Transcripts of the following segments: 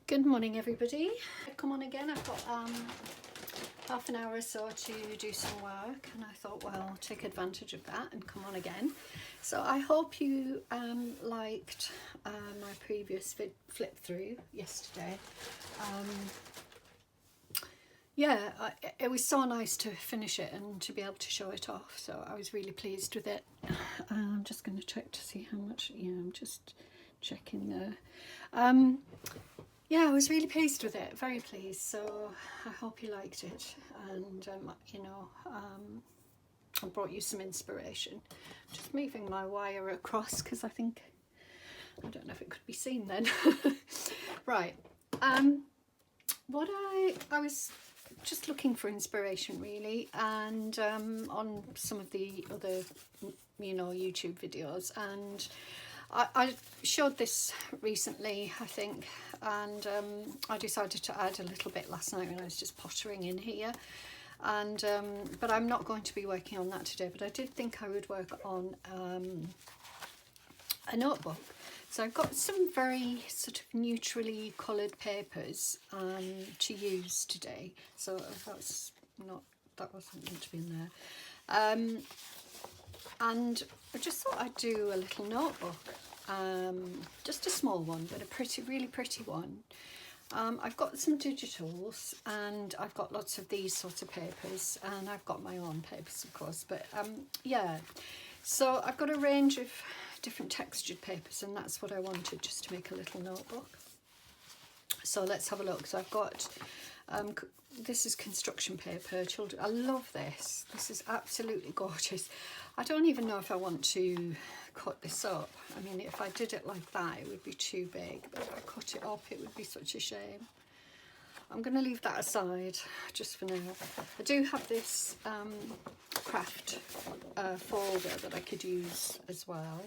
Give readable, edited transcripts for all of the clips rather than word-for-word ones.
Good morning, everybody. Come on again. I've got half an hour or so to do some work, and I thought, well, I'll take advantage of that and come on again. So I hope you liked my previous flip through yesterday. It was so nice to finish it and to be able to show it off. So I was really pleased with it. I'm just going to check to see how much. Yeah, I'm just checking there. Yeah, I was really pleased with it, very pleased, so I hope you liked it, and I brought you some inspiration. Just moving my wire across because I don't know if it could be seen then. Right, what I was just looking for inspiration really, and on some of the other YouTube videos, and I showed this recently, I think, and I decided to add a little bit last night when I was just pottering in here, and but I'm not going to be working on that today, but I did think I would work on a notebook. So I've got some very sort of neutrally coloured papers to use today, so that wasn't meant to be in there. And I just thought I'd do a little notebook, just a small one, but really pretty one. I've got some digitals, and I've got lots of these sorts of papers, and I've got my own papers, of course, but yeah. So I've got a range of different textured papers, and that's what I wanted, just to make a little notebook. So let's have a look. So I've got this is construction paper. Children, I love this. This is absolutely gorgeous. I don't even know if I want to cut this up. I mean, if I did it like that, it would be too big. But if I cut it up, it would be such a shame. I'm going to leave that aside just for now. I do have this craft folder that I could use as well.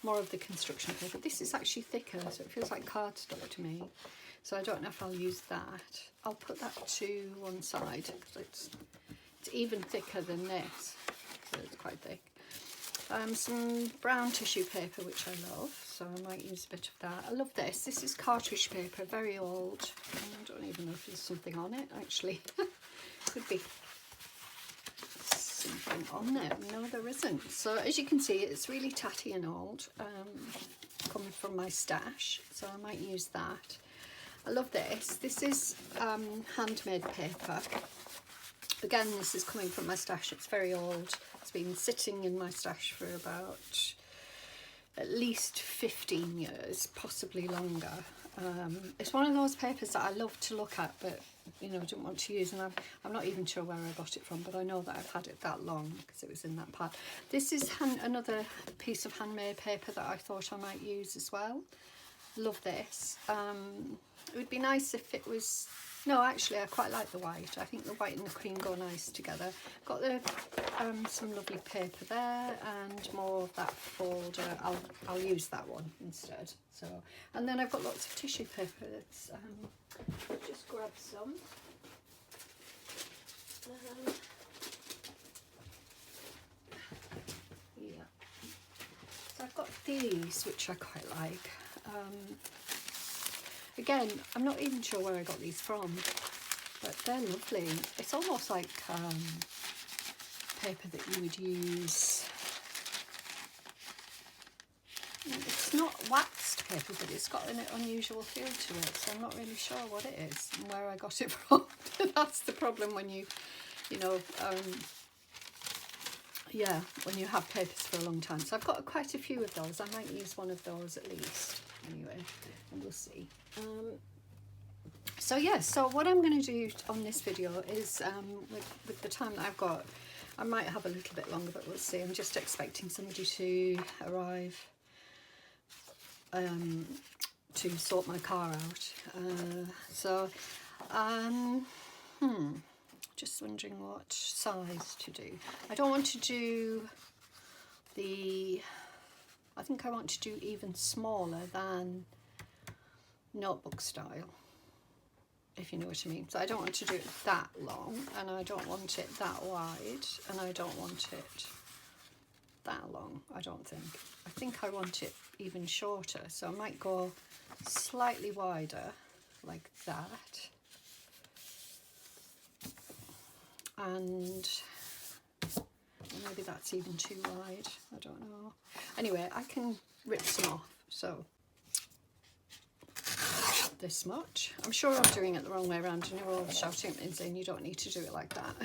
More of the construction paper. This is actually thicker, so it feels like cardstock to me. So I don't know if I'll use that. I'll put that to one side because it's even thicker than this. So it's quite thick. Some brown tissue paper, which I love, so I might use a bit of that. I love this. This is cartridge paper, very old. I don't even know if there's something on it, actually. Could be something on there. No, there isn't. So as you can see, it's really tatty and old, coming from my stash, so I might use that. I love this. This is handmade paper. Again, this is coming from my stash. It's very old. It's been sitting in my stash for about at least 15 years, possibly longer. It's one of those papers that I love to look at, but I don't want to use, and I'm not even sure where I got it from, but I know that I've had it that long because it was in that part. This is another piece of handmade paper that I thought I might use as well. Love this. It would be nice if it was... No, actually, I quite like the white. I think the white and the cream go nice together. Got the some lovely paper there, and more of that folder. I'll use that one instead. So, and then I've got lots of tissue paper. Let's just grab some. Yeah. So I've got these, which I quite like. Again, I'm not even sure where I got these from, but they're lovely. It's almost like paper that you would use. It's not waxed paper, but it's got an unusual feel to it, so I'm not really sure what it is and where I got it from. That's the problem when when you have papers for a long time. So I've got quite a few of those. I might use one of those at least. Anyway, and we'll see. So what I'm going to do on this video is, with the time that I've got, I might have a little bit longer, but we'll see. I'm just expecting somebody to arrive to sort my car out. Just wondering what size to do. I don't want to do I think I want to do even smaller than notebook style, if you know what I mean. So I don't want to do it that long, and I don't want it that wide, and I don't want it that long, I don't think. I think I want it even shorter, so I might go slightly wider like that, and maybe that's even too wide, I don't know. Anyway, I can rip some off, so this much. I'm sure I'm doing it the wrong way around, and you're all shouting at me and saying you don't need to do it like that.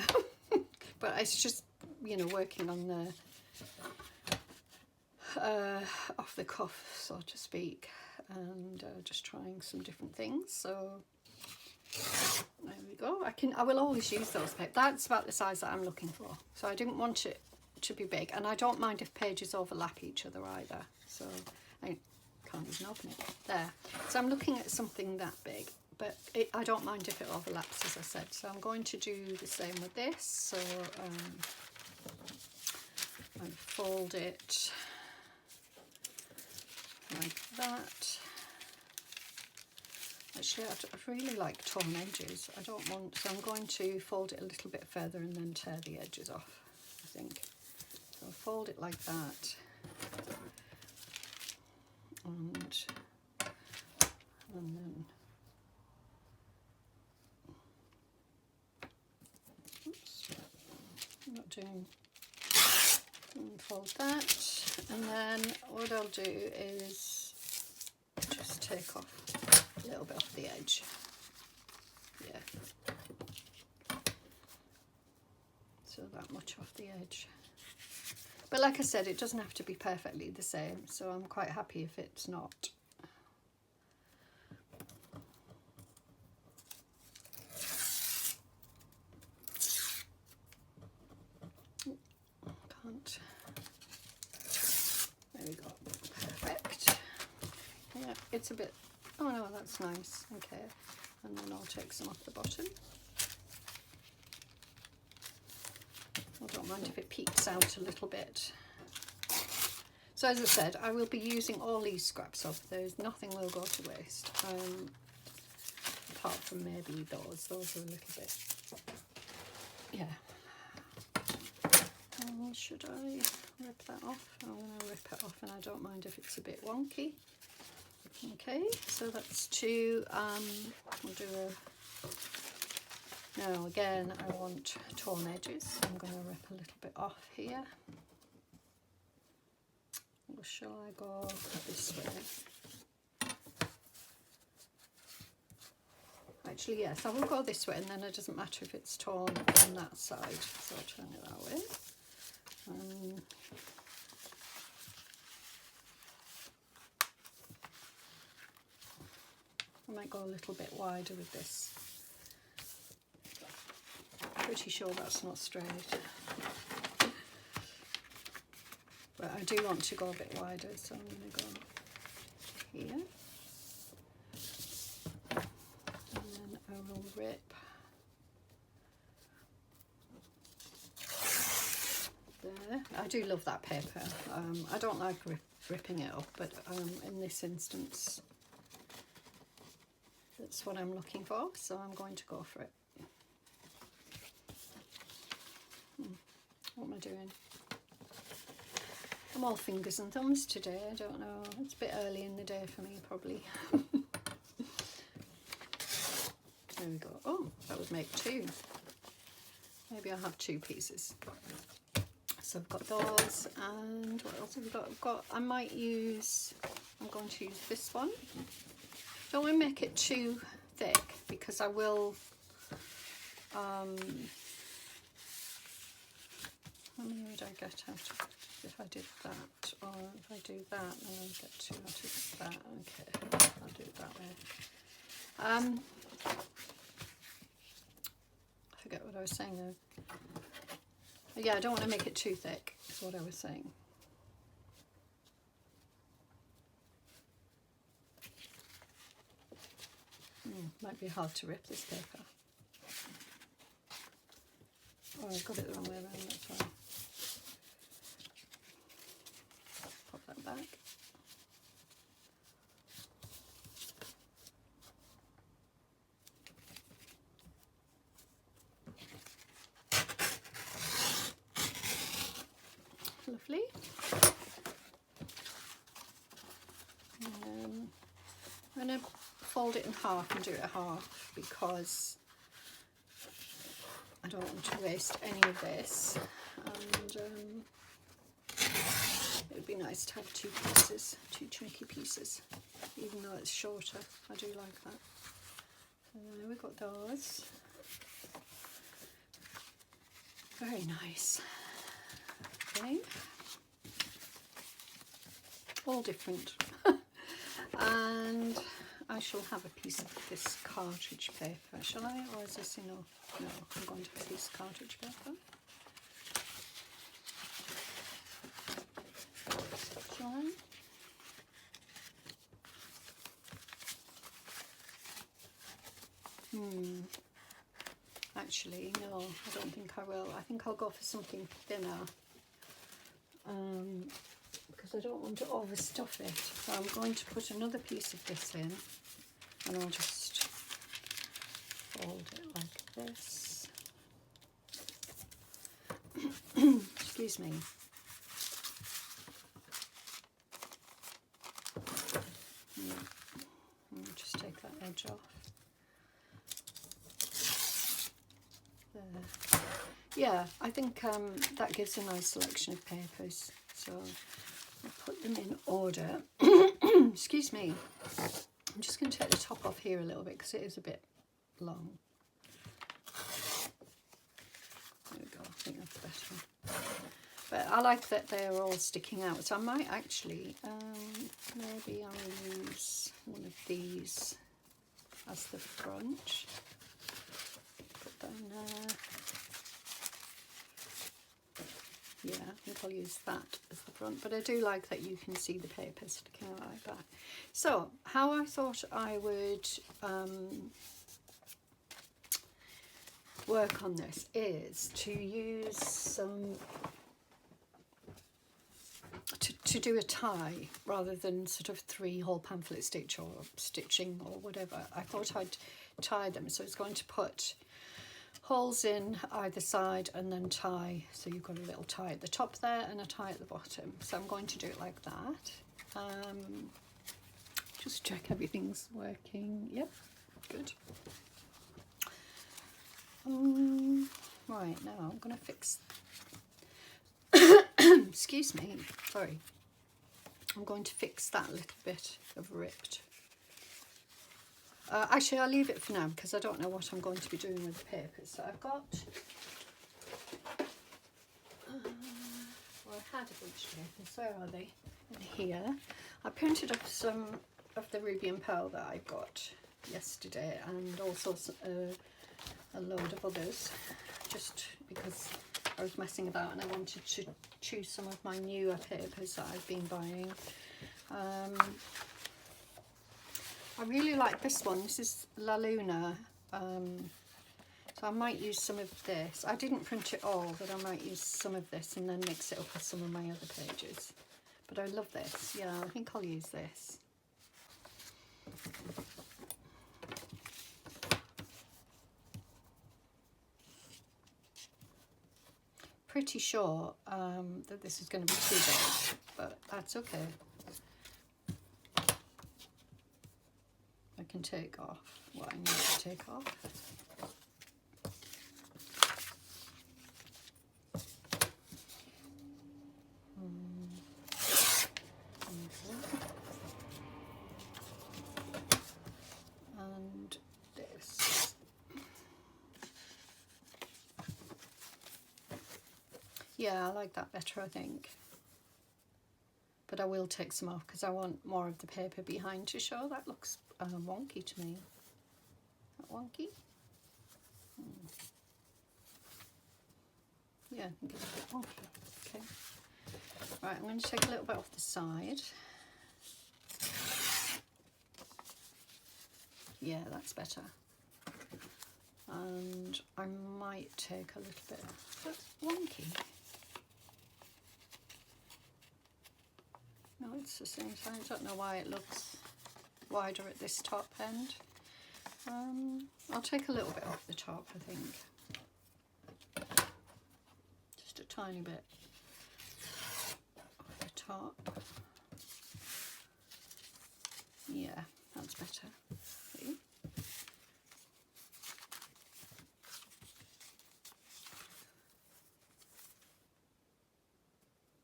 But it's just, you know, working on the off the cuff, so to speak, and just trying some different things. So there we go. I will always use those pages. That's about the size that I'm looking for. So I didn't want it to be big, and I don't mind if pages overlap each other either. So I can't even open it there. So I'm looking at something that big, but I don't mind if it overlaps, as I said. So I'm going to do the same with this. So I fold it like that. Actually, I really like torn edges. I don't want, so I'm going to fold it a little bit further and then tear the edges off, I think. So I'll fold it like that, and then, oops, I'm not doing, fold that, and then what I'll do is just take off a little bit off the edge. Yeah. So that much off the edge. But like I said, it doesn't have to be perfectly the same, so I'm quite happy if it's not. Can't. There we go. Perfect. Yeah, it's a bit, oh no, that's nice. Okay, and then I'll take some off the bottom. I don't mind if it peeks out a little bit. So as I said, I will be using all these scraps up. There's nothing will go to waste, apart from maybe those. Those are a little bit, yeah. Should I rip that off? I'm going to rip it off, and I don't mind if it's a bit wonky. Okay, so that's two. We'll do a, now again, I want torn edges. I'm going to rip a little bit off here. Or shall I go this way? Actually, yes, I will go this way, and then it doesn't matter if it's torn on that side. So I'll turn it that way. I might go a little bit wider with this. Pretty sure that's not straight. But I do want to go a bit wider, so I'm going to go here. And then I will rip there. I do love that paper. I don't like ripping it up, but in this instance, that's what I'm looking for, so I'm going to go for it. What am I doing? I'm all fingers and thumbs today, I don't know. It's a bit early in the day for me, probably. There we go. Oh, that would make two. Maybe I'll have two pieces. So I've got those, and what else have we got? I'm going to use this one. Don't want to make it too thick, because I will, how many would I get out of it if I did that? Or if I do that, then I'll get two out of that. Okay, I'll do it that way. I forget what I was saying though. Yeah, I don't want to make it too thick, is what I was saying. Might be hard to rip this paper. Oh, I got it the wrong way around, that's why. Pop that back. Lovely. I'm going to fold it in half and do it half because I don't want to waste any of this, and it would be nice to have two pieces, two chunky pieces, even though it's shorter. I do like that. So there we got those. Very nice. Okay. All different. And I shall have a piece of this cartridge paper, shall I? Or is this enough? No, I'm going to have a piece of cartridge paper. Shall I? Actually, no, I don't think I will. I think I'll go for something thinner. Because I don't want to overstuff it. So I'm going to put another piece of this in, and I'll just fold it like this. Excuse me. I'll just take that edge off. There. Yeah, I think that gives a nice selection of papers. So I'll put them in order. Excuse me. I'm just going to take the top off here a little bit because it is a bit long. There we go, I think that's better. But I like that they're all sticking out, so I might actually, maybe I'll use one of these as the front. Put that in there. Yeah, I think I'll use that as the front, but I do like that you can see the paper sticking out like that. So, how I thought I would work on this is to use some, to do a tie rather than sort of 3 whole pamphlet stitch or stitching or whatever. I thought I'd tie them, so it's going to put holes in either side and then tie, so you've got a little tie at the top there and a tie at the bottom. So I'm going to do it like that. Just check everything's working. Yep, good. Right, now I'm going to fix excuse me, sorry, I'm going to fix that little bit of ripped. Actually, I'll leave it for now because I don't know what I'm going to be doing with the papers. So I've got, well, I had a bunch of papers. Where are they? In here. I printed off some of the Ruby and Pearl that I got yesterday, and also a load of others, just because I was messing about and I wanted to choose some of my newer papers that I've been buying. I really like this one. This is La Luna. So I might use some of this. I didn't print it all, but I might use some of this and then mix it up with some of my other pages. But I love this. Yeah, I think I'll use this. Pretty sure that this is going to be too big, but that's okay. I can take off what I need to take off. And this. Yeah, I like that better, I think. But I will take some off because I want more of the paper behind to show. That looks wonky to me. Not wonky? Yeah, I think it's a bit wonky. Okay. Right, I'm going to take a little bit off the side. Yeah, that's better. And I might take a little bit. That's wonky. No, it's the same size. I don't know why it looks wider at this top end. I'll take a little bit off the top, I think. Just a tiny bit off the top. Yeah, that's one's better. See?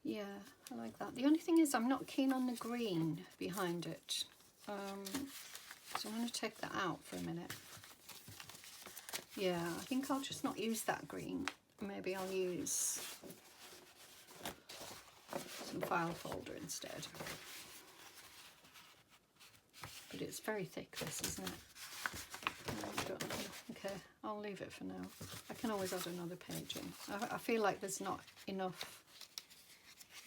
Yeah, I like that. The only thing is I'm not keen on the green behind it. So I'm going to take that out for a minute. Yeah, I think I'll just not use that green. Maybe I'll use some file folder instead. But it's very thick, this, isn't it? Okay, I'll leave it for now. I can always add another page in. I feel like there's not enough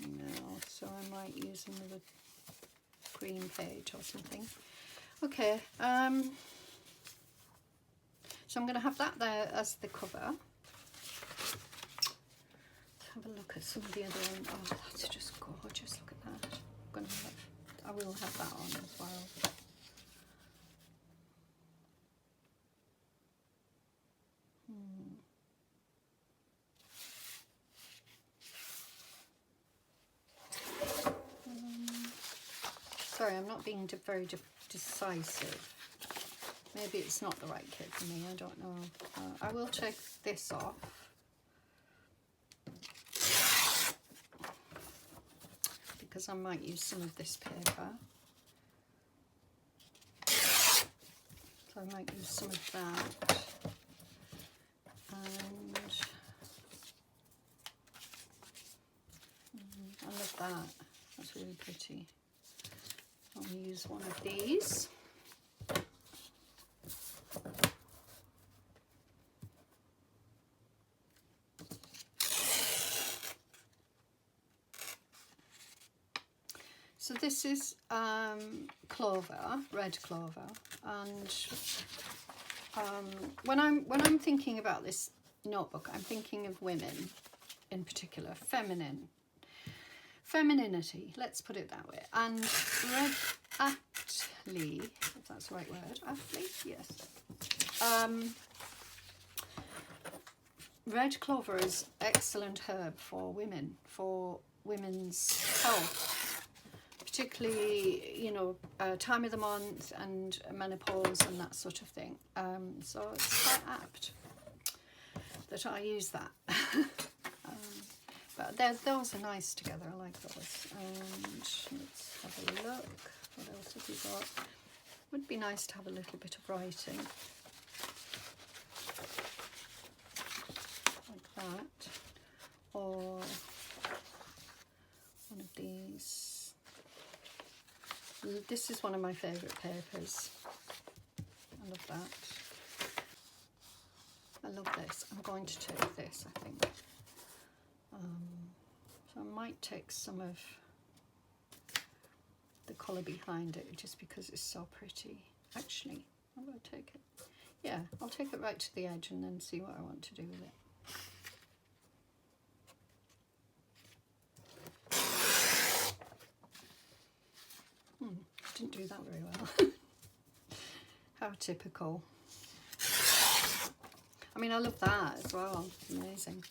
now, so I might use another green page or something. Okay, so I'm going to have that there as the cover. Let's have a look at some of the other ones. Oh, that's just gorgeous. Look at that. I will have that on as well. Sorry, I'm not being very decisive. Maybe it's not the right kit for me, I don't know. I will take this off. Because I might use some of this paper. So I might use some of that. And I love that. That's really pretty. I'll use one of these. So this is clover, red clover, and when I'm thinking about this notebook, I'm thinking of women in particular, femininity, let's put it that way. And red Atlee, if that's the right word, Atlee, yes. Red clover is excellent herb for women, for women's health. Particularly, you know, time of the month and menopause and that sort of thing. So it's quite apt that I use that. But those are nice together. I like those. And let's have a look. What else have we got? Would be nice to have a little bit of writing like that, or one of these. This is one of my favourite papers. I love that. I love this. I'm going to take this, I think. So I might take some of the colour behind it just because it's so pretty. Actually, I'm going to take it. Yeah, I'll take it right to the edge and then see what I want to do with it. Didn't do that very well. How typical. I mean, I love that as well. Amazing.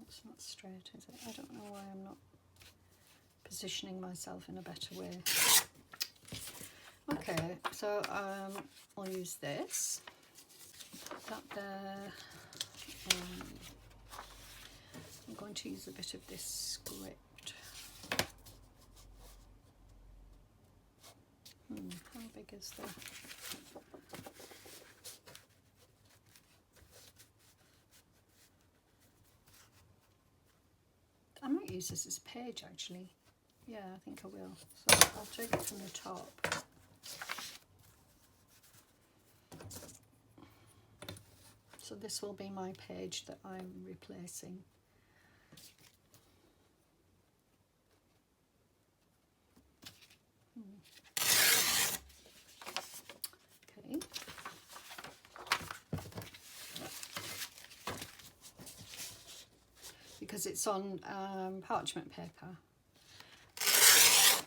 It's not straight, is it? I don't know why I'm not positioning myself in a better way. Okay, so I'll use this. Put that there. I'm going to use a bit of this script. How big is that? I might use this as a page actually. Yeah, I think I will. So I'll take it from the top. So this will be my page that I'm replacing. Okay. Because it's on parchment paper,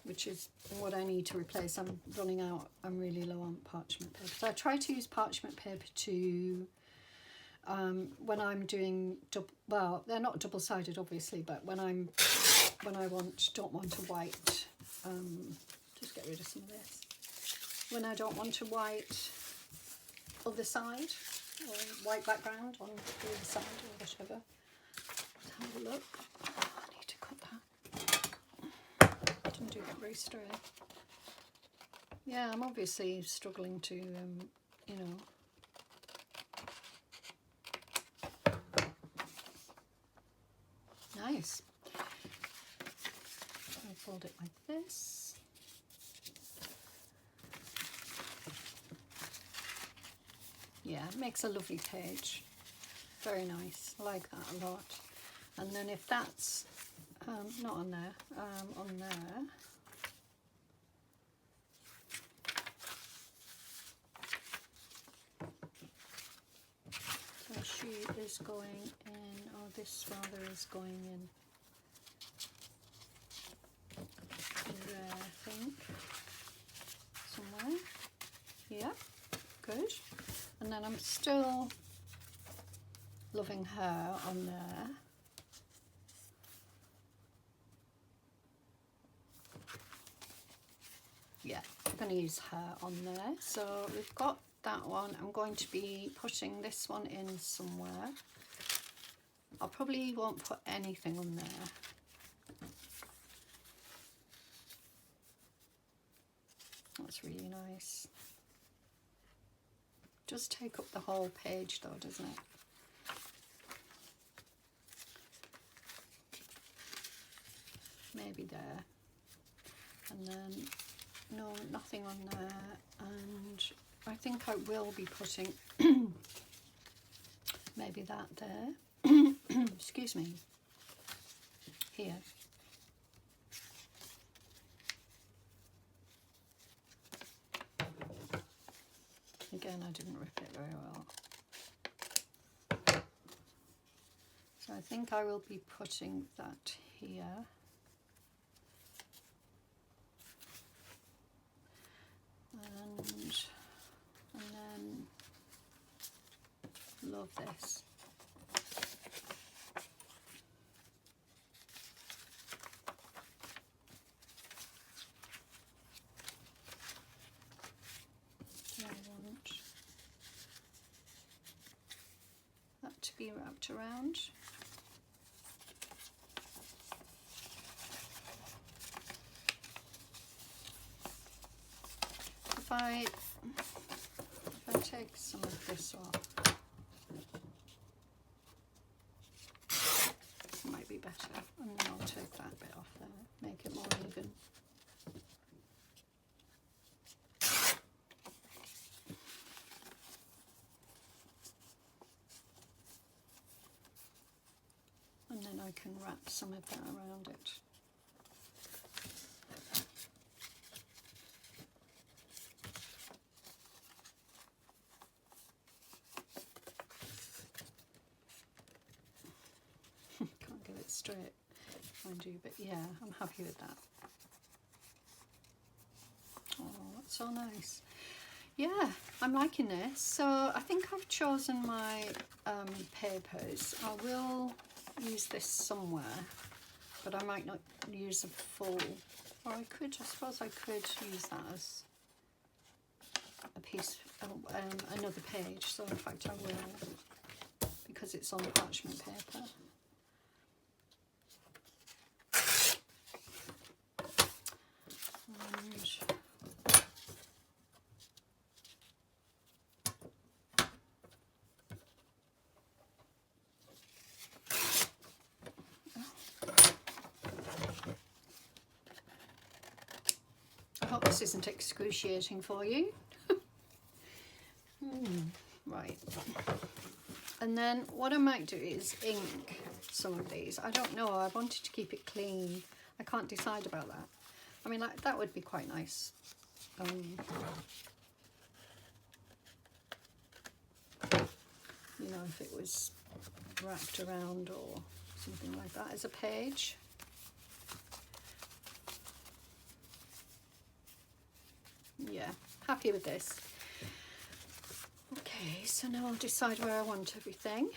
which is what I need to replace. I'm running out, I'm really low on parchment paper. So I try to use parchment paper to, when I'm doing, well, they're not double-sided obviously, but when I'm when I don't want a white, just get rid of some of this. When I don't want a white other side, or white background on the other side, or whatever. Let's have a look. Oh, I need to cut that. Didn't do that very straight. Yeah, I'm obviously struggling to, you know. Nice. I fold it like this. Yeah, it makes a lovely page. Very nice. I like that a lot. And then if that's not on there, on there. So she is going in, or this rather is going in there, I think. Somewhere. Yeah, good. And then I'm still loving her on there. Yeah, I'm going to use her on there. So we've got that one. I'm going to be putting this one in somewhere. I probably won't put anything on there. That's really nice. Does take up the whole page though, doesn't it? Maybe there. And then no, nothing on there. And I think I will be putting maybe that there. Excuse me. Here. Again, I didn't rip it very well. So I think I will be putting that here. And then love this. I want that to be wrapped around. If I take some of this off, it might be better, and then I'll take that bit off there, make it more even. And then I can wrap some of that around it. Can't get it straight, mind you, but yeah, I'm happy with that. Oh, that's so nice. Yeah, I'm liking this. So I think I've chosen my papers. I will use this somewhere, but I might not use a full, or I could, I suppose I could use that as a piece, another page. So in fact I will, because it's on parchment paper. I hope this isn't excruciating for you. Right. And then what I might do is ink some of these. I don't know, I wanted to keep it clean. I can't decide about that. I mean, that would be quite nice. You know, if it was wrapped around or something like that as a page. Yeah, happy with this. Okay, so now I'll decide where I want everything.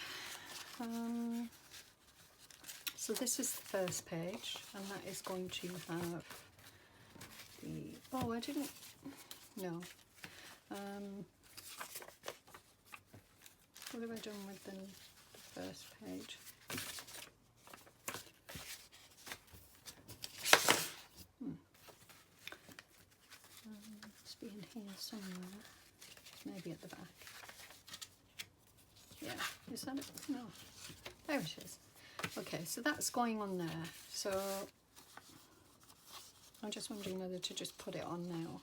So this is the first page, and that is going to have the, oh, I didn't, no. What have I done with the first page? Must be in here somewhere. Maybe at the back. Yeah, is that it? No. There it is. Okay, so that's going on there. So I'm just wondering whether to just put it on now.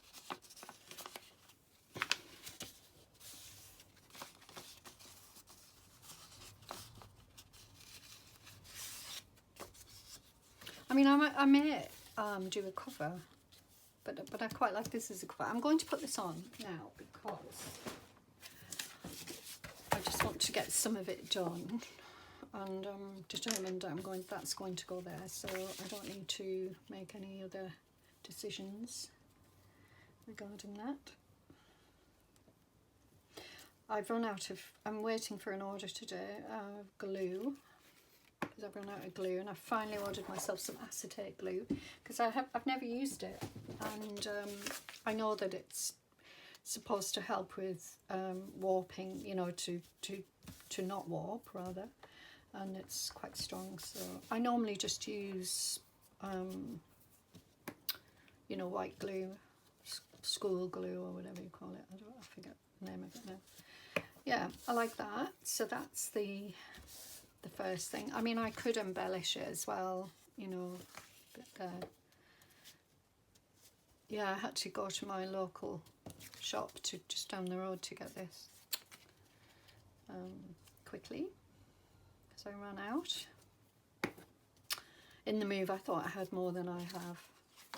I mean, I may do a cover, but I quite like this as a cover. I'm going to put this on now because I just want to get some of it done, and I'm determined that's going to go there, so I don't need to make any other decisions regarding that. I've run out of, I'm waiting for an order today of glue, because I've run out of glue, and I finally ordered myself some acetate glue because I've never used it, and I know that it's supposed to help with warping, you know, to not warp rather, and it's quite strong. So I normally just use you know, white glue, school glue or whatever you call it. I forget the name of it now. Yeah, I like that. So that's the first thing. I mean, I could embellish it as well, you know, but yeah, I had to go to my local shop just down the road to get this quickly because I ran out. In the move I thought I had more than I have,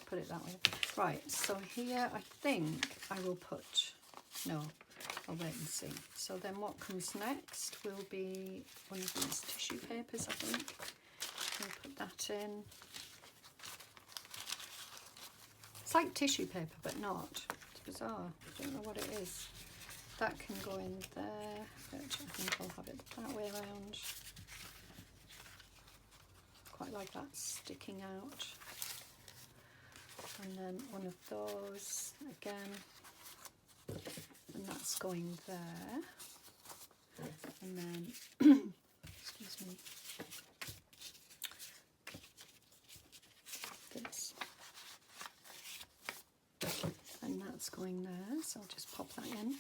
put it that way. Right, so here I think I will put, no, I'll wait and see. So then what comes next will be one of these tissue papers, I think. I'll put that in. It's like tissue paper, but not. It's bizarre. I don't know what it is. That can go in there, which I think I'll have it that way around. Quite like that sticking out. And then one of those again. And that's going there. And then, excuse me, this. And that's going there, so I'll just pop that in.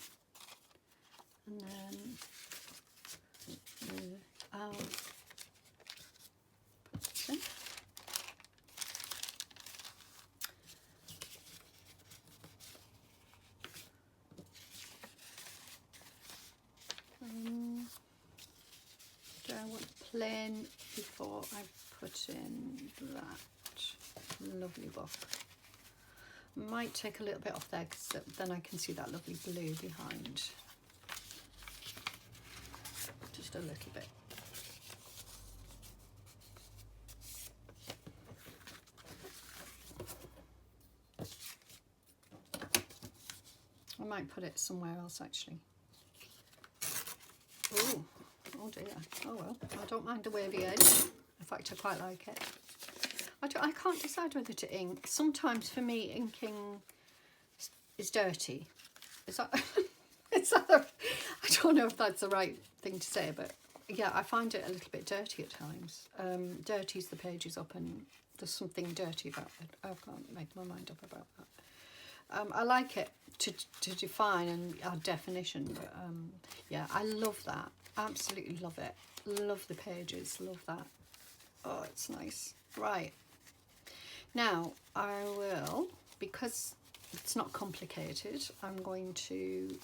And then I'll put this in. Do I want plain before I put in that lovely book? Might take a little bit off there because then I can see that lovely blue behind. Just a little bit. I might put it somewhere else actually. Ooh, oh dear. Oh well, I don't mind the wavy edge. In fact, I quite like it. I can't decide whether to ink. Sometimes for me, inking is dirty. Is that, I don't know if that's the right thing to say, but yeah, I find it a little bit dirty at times. Dirties the pages up, and there's something dirty about it. I can't make my mind up about that. I like it to define and add definition, but yeah, I love that. Absolutely love it. Love the pages. Love that. Oh, it's nice. Right. Now I will, because it's not complicated, I'm going to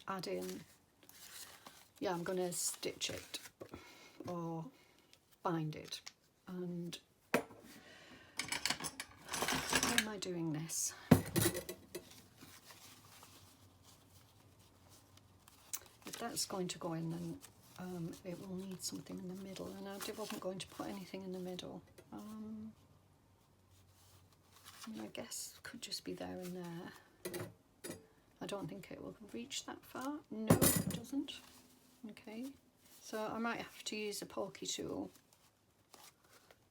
add in, yeah, I'm going to stitch it or bind it. And why am I doing this? If that's going to go in, then it will need something in the middle, and I wasn't going to put anything in the middle. And I guess it could just be there and there. I don't think it will reach that far. No, it doesn't. Okay. So I might have to use a Polky tool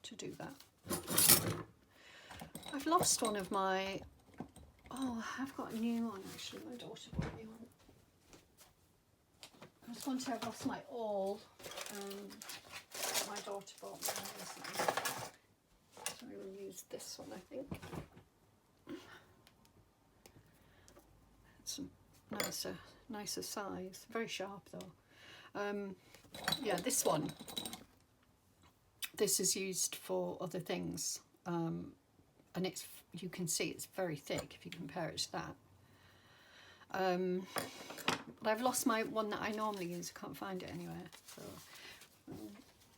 to do that. I've lost one of my, oh, I have got a new one actually, my daughter bought me one. I was going to say I've lost my awl, my daughter bought me one recently. So I will use this one, I think. It's a nicer size, very sharp though. Yeah, this one. This is used for other things, and it's, you can see it's very thick if you compare it to that. But I've lost my one that I normally use. I can't find it anywhere, so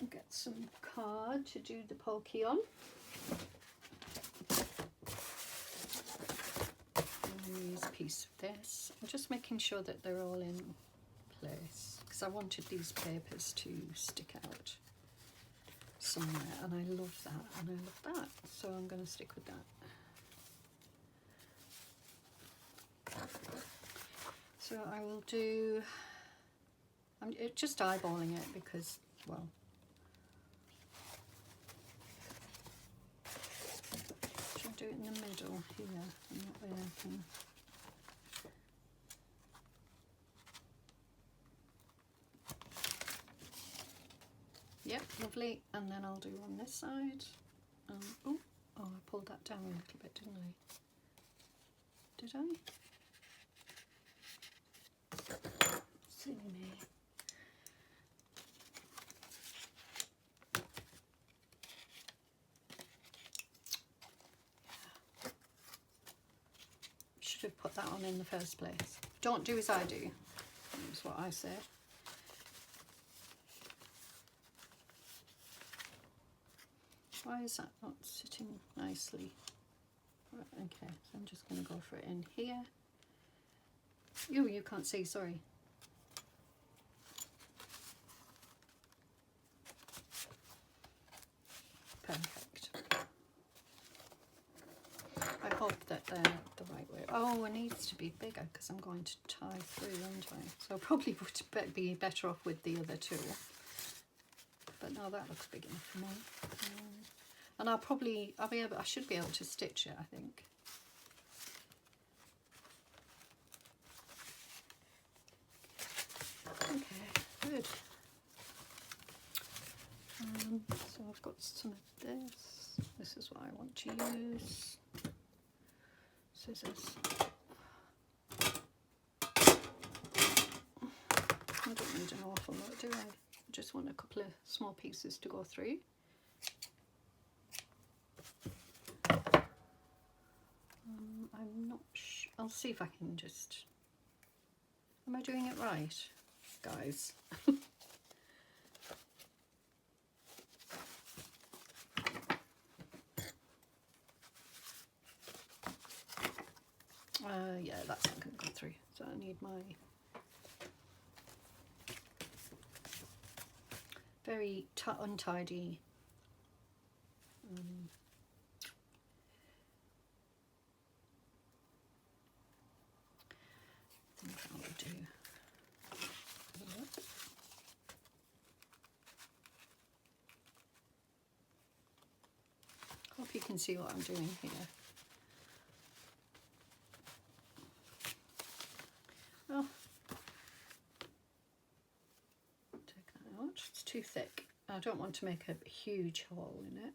I'll get some card to do the Polky on. And use a piece of this. I'm just making sure that they're all in place because I wanted these papers to stick out somewhere, and I love that, and I love that, so I'm going to stick with that. So I will do, I'm just eyeballing it because, well, should I do it in the middle here, and that way I can, yep, lovely, and then I'll do on this side. Oh, I pulled that down a little bit, didn't I? Did I? Silly me. Should have put that on in the first place. Don't do as I do, that's what I say. Why is that not sitting nicely? Right, okay, so I'm just going to go for it in here. You can't see, sorry. Perfect. I hope that they're the right way. Oh, it needs to be bigger because I'm going to tie through, aren't I? So I probably would be better off with the other tool. But no, that looks big enough for me. And I should be able to stitch it, I think. Okay, good. So I've got some of this. This is what I want to use. Scissors. I don't need an awful lot, do I? I just want a couple of small pieces to go through. I'm not sure. I'll see if I can just... Am I doing it right, guys? Yeah, that's not going to go through. So I need my very untidy I think I will do. Hope you can see what I'm doing here. Oh, take that out. It's too thick. I don't want to make a huge hole in it.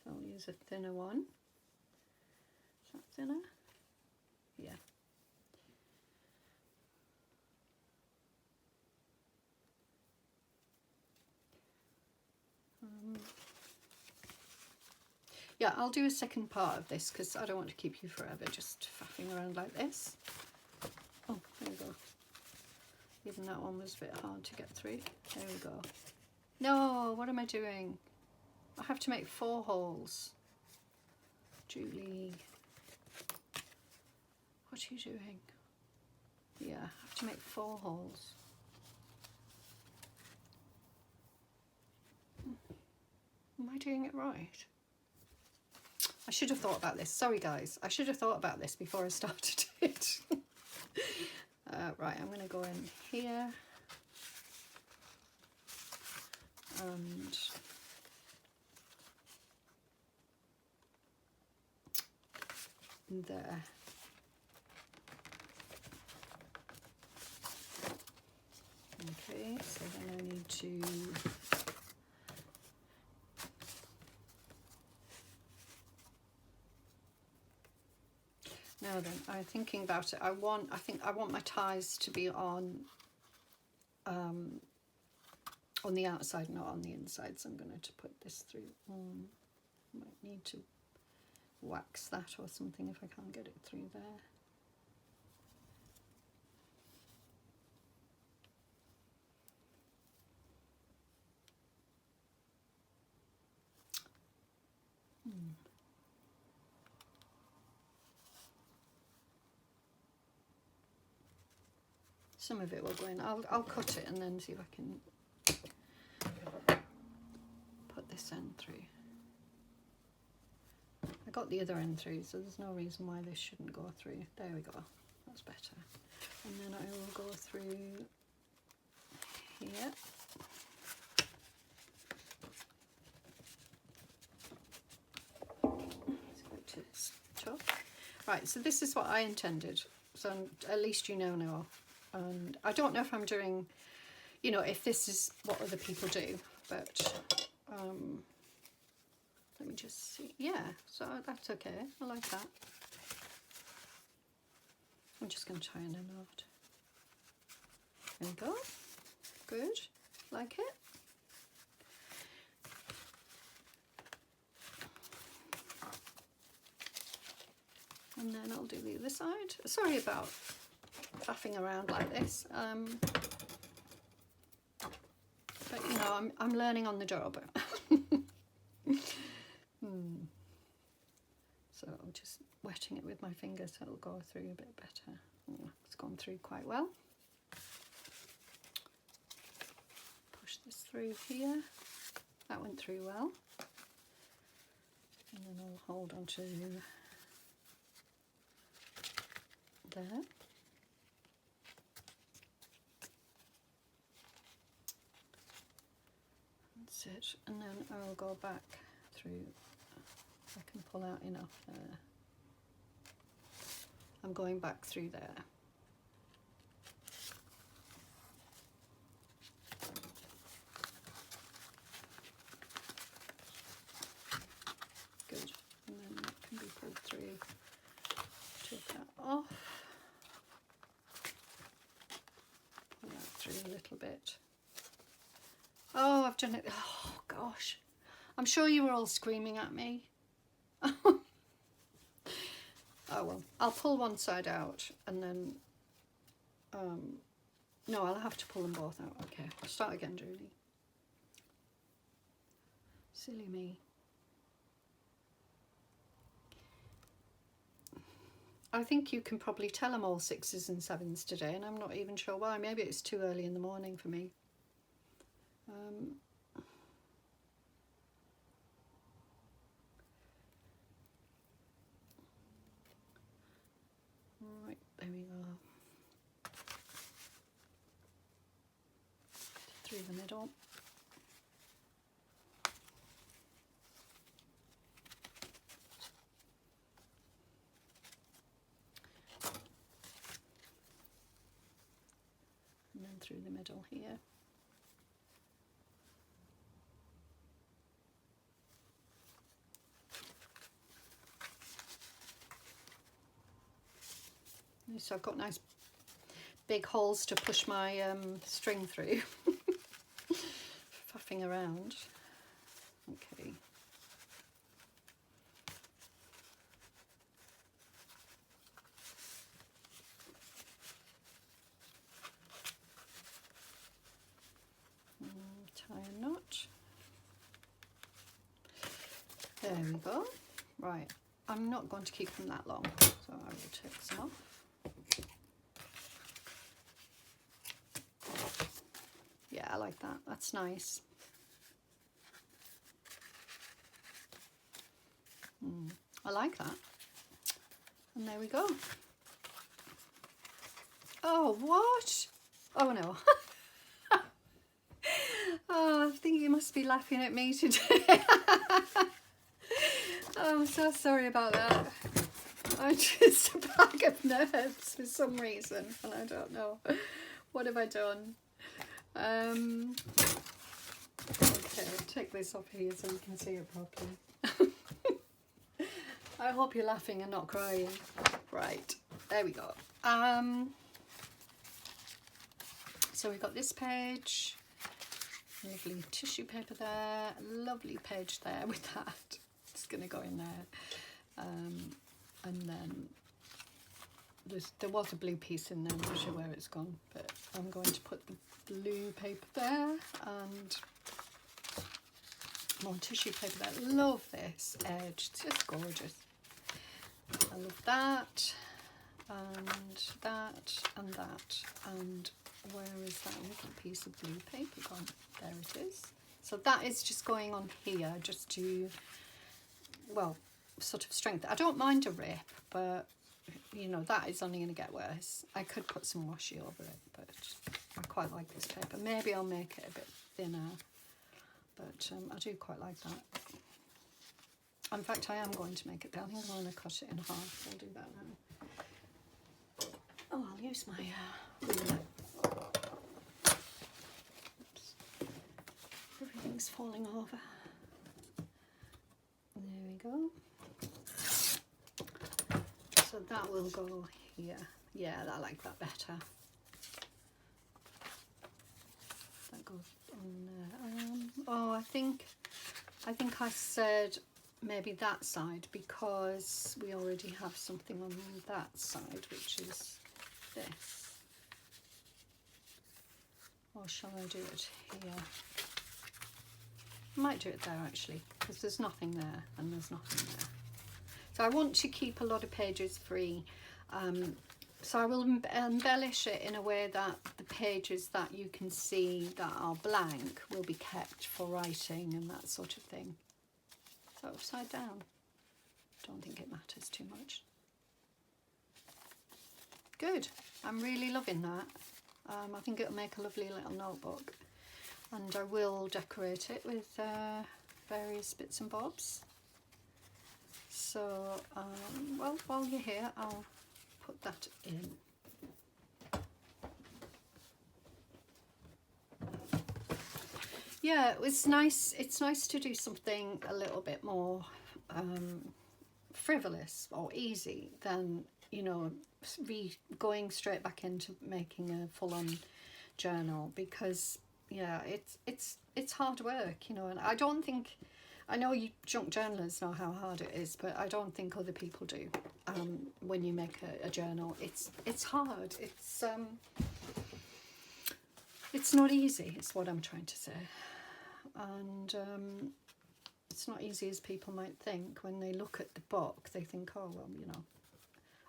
So I'll use a thinner one. Is that thinner? Yeah. Yeah, I'll do a second part of this because I don't want to keep you forever just faffing around like this. Oh, there we go. Even that one was a bit hard to get through. There we go. No, what am I doing? I have to make 4 holes. Julie, what are you doing? Yeah, I have to make 4 holes. Am I doing it right? I should have thought about this. Sorry guys, I should have thought about this before I started it. Right, I'm going to go in here. and there. Okay, so then I need to now then I'm thinking about it. I think I want my ties to be on the outside, not on the inside, so I'm going to put this through. Might need to wax that or something if I can't get it through there. Some of it will go in. I'll cut it and then see if I can put this end through. I got the other end through, so there's no reason why this shouldn't go through. There we go. That's better. And then I will go through here. Let's go to this top. Right, so this is what I intended. So at least you now. And I don't know if I'm doing, you know, if this is what other people do, but let me just see. Yeah, so that's okay. I like that. I'm just going to tie in a knot. There we go. Good. Like it. And then I'll do the other side. Sorry about faffing around like this. But you know, I'm learning on the job. So I'm just wetting it with my fingers so it'll go through a bit better. It's gone through quite well. Push this through here. That went through well. And then I'll hold on to there. That's it. And then I'll go back through. I can pull out enough there. I'm going back through there. Good. And then that can be pulled through. Take that off. Pull that through a little bit. Oh, I've done it. Oh, gosh. I'm sure you were all screaming at me. Oh well, I'll pull one side out and then no, I'll have to pull them both out. Okay, I'll start again, Julie. Silly me. I think you can probably tell I'm all 6s and 7s today, and I'm not even sure why. Maybe it's too early in the morning for me. Right, there we go. Through the middle. And then through the middle here. So I've got nice big holes to push my string through. Faffing around. Okay. Tie a knot. There we go. Right, I'm not going to keep them that long, so I will take some off. Yeah, I like that. That's nice. I like that. And there we go. Oh, what? Oh no. Oh, I'm thinking must be laughing at me today. Oh, I'm so sorry about that. I'm just a bag of nerves for some reason, and I don't know. What have I done? Okay, I'll take this off here so you can see it properly. I hope you're laughing and not crying. Right, there we go. So we've got this page, lovely tissue paper there, lovely page there with that. It's going to go in there. And then there was a blue piece in there, I'm not sure where it's gone, but I'm going to put the blue paper there and more tissue paper there. Love this edge, it's just gorgeous. I love that, and that, and that, and where is that little piece of blue paper gone? There it is. So that is just going on here, just to, well, sort of strengthen. I don't mind a rip, but you know, that is only going to get worse. I could put some washi over it, but I quite like this paper. Maybe I'll make it a bit thinner, but I do quite like that. In fact, I am going to make it, but I think I'm going to cut it in half. I'll do that now. Oh, I'll use my ruler. Oops. Everything's falling over. There we go. So that will go here. Yeah, I like that better. That goes on there. Oh, I think I said maybe that side because we already have something on that side, which is this. Or shall I do it here? I might do it there actually, because there's nothing there and there's nothing there. So I want to keep a lot of pages free. So I will embellish it in a way that the pages that you can see that are blank will be kept for writing and that sort of thing. So upside down. Don't think it matters too much. Good. I'm really loving that. I think it'll make a lovely little notebook. And I will decorate it with various bits and bobs. So, well, while you're here, I'll put that in. Yeah, it's nice to do something a little bit more frivolous or easy than, you know, going straight back into making a full-on journal, because yeah, it's hard work, you know, and I know you junk journalers know how hard it is, but I don't think other people do. When you make a journal, it's hard. It's not easy. It's what I'm trying to say, and it's not easy as people might think. When they look at the book, they think, oh well, you know,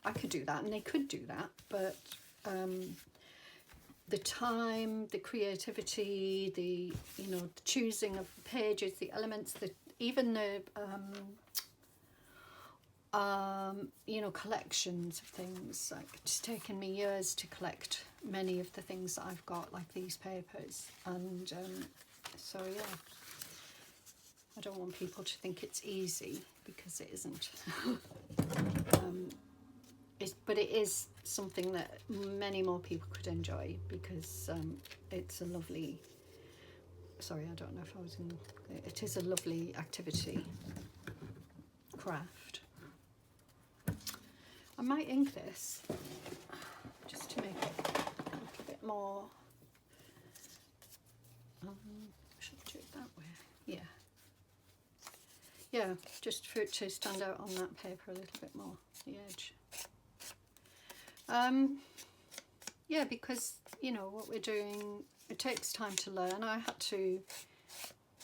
I could do that, and they could do that, but the time, the creativity, the the choosing of the pages, the elements, even the collections of things. Like, it's taken me years to collect many of the things that I've got, like these papers, and so yeah, I don't want people to think it's easy, because it isn't. But it is something that many more people could enjoy, because it's a lovely, sorry, I don't know if I was in, it is a lovely activity, craft. I might ink this, just to make it a little bit more, should I do it that way? Yeah. Yeah, just for it to stand out on that paper a little bit more, the edge. Yeah, because, you know, what we're doing, it takes time to learn. I had to,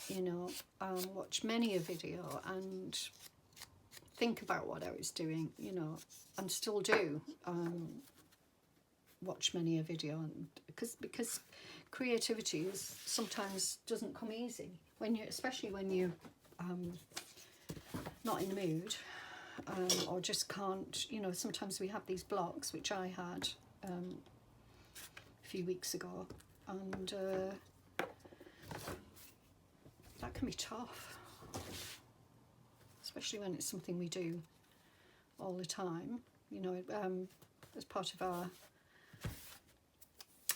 you know, watch many a video and think about what I was doing, you know, and still do watch many a video, and because creativity is sometimes doesn't come easy when you, especially when you're not in the mood. Or just can't, you know, sometimes we have these blocks, which I had a few weeks ago, and that can be tough, especially when it's something we do all the time, you know, as part of our...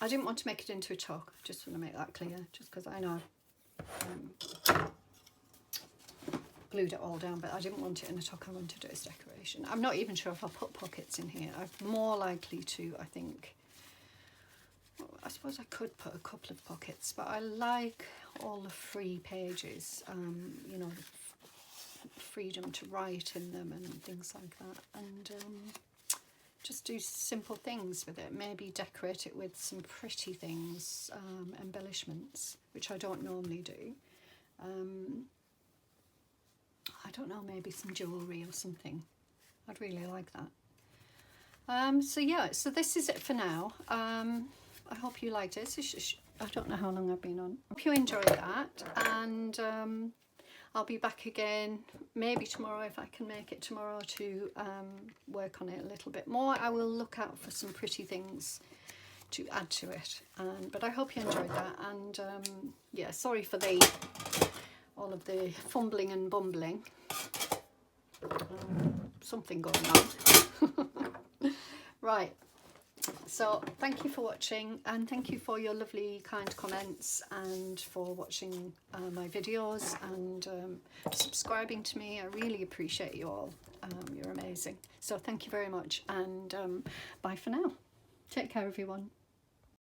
I didn't want to make it into a tuck, just want to make that clear, just because I know glued it all down, but I didn't want it in a tuck, I wanted it as decoration. I'm not even sure if I'll put pockets in here. I'm more likely to, I think, well, I suppose I could put a couple of pockets, but I like all the free pages, you know, the freedom to write in them and things like that, and just do simple things with it. Maybe decorate it with some pretty things, embellishments, which I don't normally do. I don't know, maybe some jewellery or something. I'd really like that. So yeah, so this is it for now. I hope you liked it. I don't know how long I've been on. Hope you enjoyed that, and I'll be back again maybe tomorrow if I can make it tomorrow to work on it a little bit more. I will look out for some pretty things to add to it, but I hope you enjoyed that, and yeah, sorry for all of the fumbling and bumbling. Something going on. Right, so thank you for watching, and thank you for your lovely kind comments, and for watching my videos, and subscribing to me. I really appreciate you all. You're amazing. So thank you very much, and bye for now. Take care, everyone.